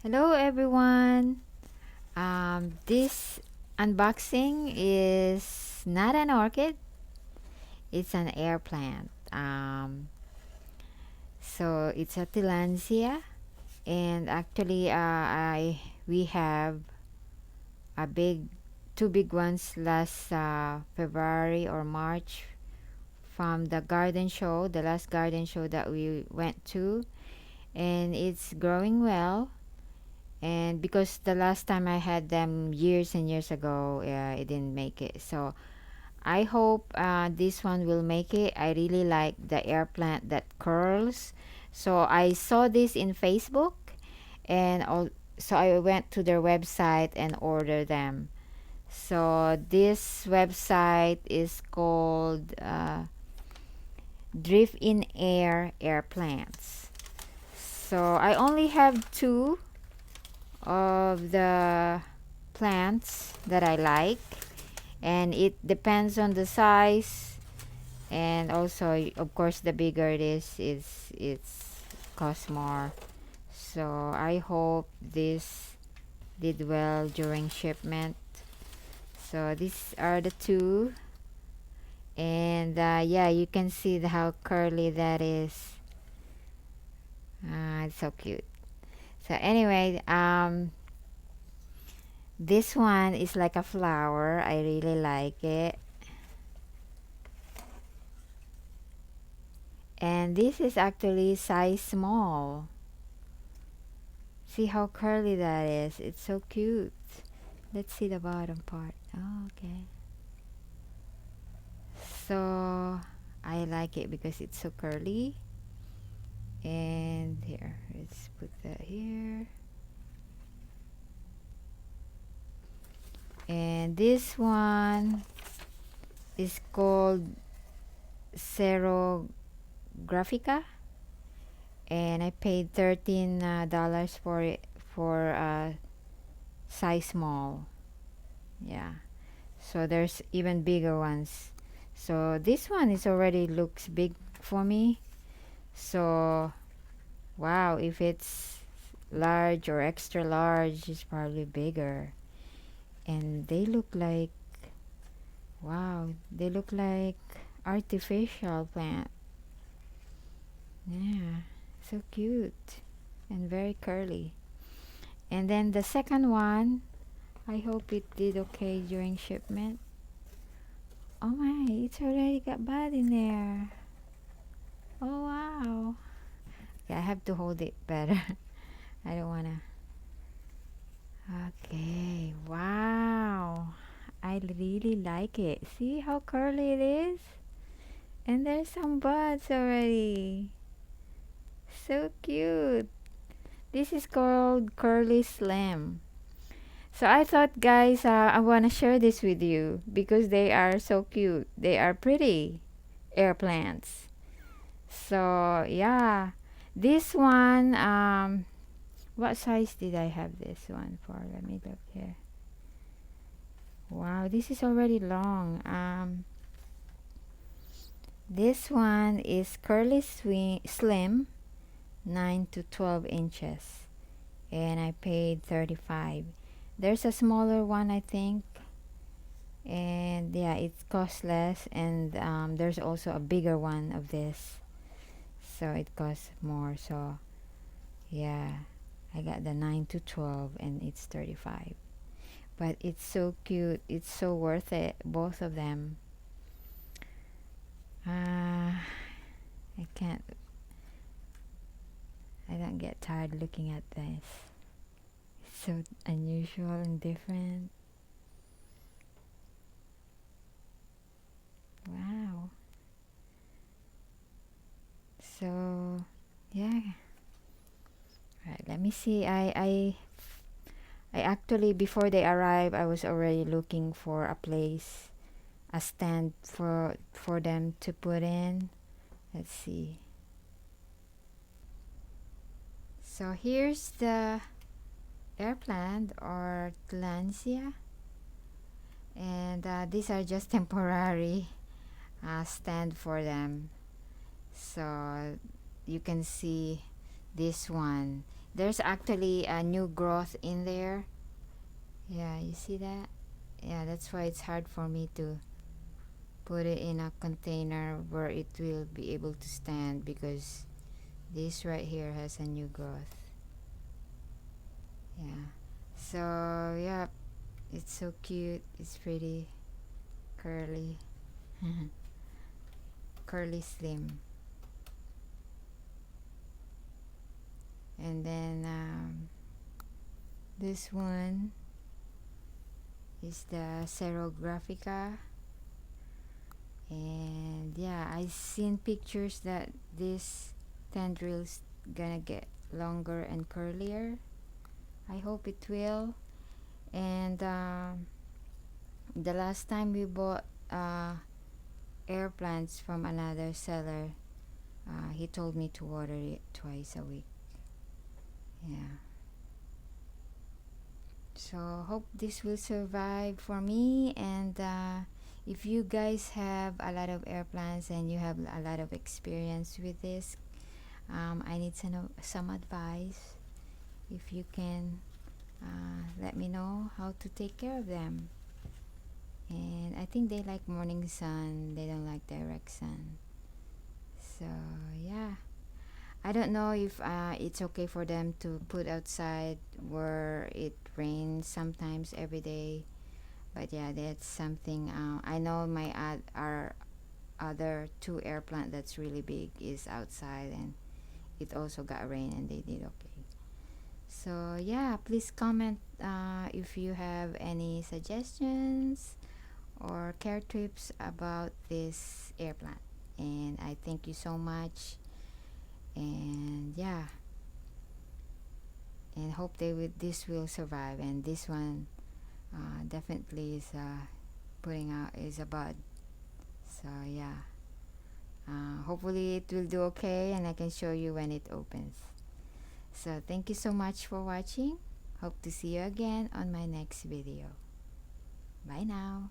Hello everyone. This unboxing is not an orchid, it's an air plant. So it's a Tillandsia, and actually I we have a big two big ones last February or March from the garden show, the last garden show that we went to, and it's growing well. And because the last time I had them years and years ago, it didn't make it. So I hope this one will make it. I really like the air plant that curls. So I saw this in Facebook, and so I went to their website and ordered them. So this website is called Drift in Air Plants. So I only have two of the plants that I like, and it depends on the size, and also of course the bigger it is it's cost more. So I hope this did well during shipment. So these are the two, and yeah, you can see how curly that is. It's so cute. So anyway, this one is like a flower. I really like it. And this is actually size small. See how curly that is. It's so cute. Let's see the bottom part. Oh, okay. So I like it because it's so curly. And here, let's put that here. And this one is called Graphica, and I paid $13 for it for size small. Yeah. So there's even bigger ones. So this one is already looks big for me. So wow, if it's large or extra large, it's probably bigger. And they look like, wow, they look like artificial plant. Yeah, so cute and very curly. And then the second one, I hope it did okay during shipment. Oh my, it's already got bud in there. Oh wow. Yeah, I have to hold it better. I don't wanna. Okay, wow. I really like it. See how curly it is? And there's some buds already. So cute. This is called Curly Slim. So I thought, guys, I want to share this with you because they are so cute. They are pretty air plants. So yeah, this one, what size did I have this one for? Let me look here. Wow, this is already long. This one is Curly Slim, 9 to 12 inches, and I paid 35. There's a smaller one, I think, and yeah, it costs less, and there's also a bigger one of this, so it costs more. So yeah, I got the 9 to 12 and it's 35, but it's so cute. It's so worth it, both of them. I can't, I don't get tired looking at this. It's so unusual and different. Wow. So yeah. Right, let me see. I actually, before they arrive, I was already looking for a place, a stand for them to put in. Let's see. So here's the air plant or Tillandsia, and these are just temporary stand for them. So you can see this one. There's actually a new growth in there. Yeah, you see that? Yeah, that's why it's hard for me to put it in a container where it will be able to stand, because this right here has a new growth. Yeah. So, yeah, it's so cute. It's pretty curly. Curly slim. And then this one is the Serographica. And yeah, I seen pictures that this tendrils gonna get longer and curlier. I hope it will. And the last time we bought air plants from another seller, he told me to water it twice a week. Yeah. So hope this will survive for me. And if you guys have a lot of air plants and you have a lot of experience with this, I need to know some advice. If you can let me know how to take care of them. And I think they like morning sun, they don't like direct sun. So yeah, I don't know if it's okay for them to put outside where it rains sometimes every day. But yeah, that's something. I know my our other two air plant that's really big is outside, and it also got rain and they did okay. So yeah, please comment if you have any suggestions or care tips about this air plant. And I thank you so much. And yeah, and hope this will survive. And this one definitely is putting out is a bud. So yeah, hopefully it will do okay, and I can show you when it opens. So thank you so much for watching. Hope to see you again on my next video. Bye now.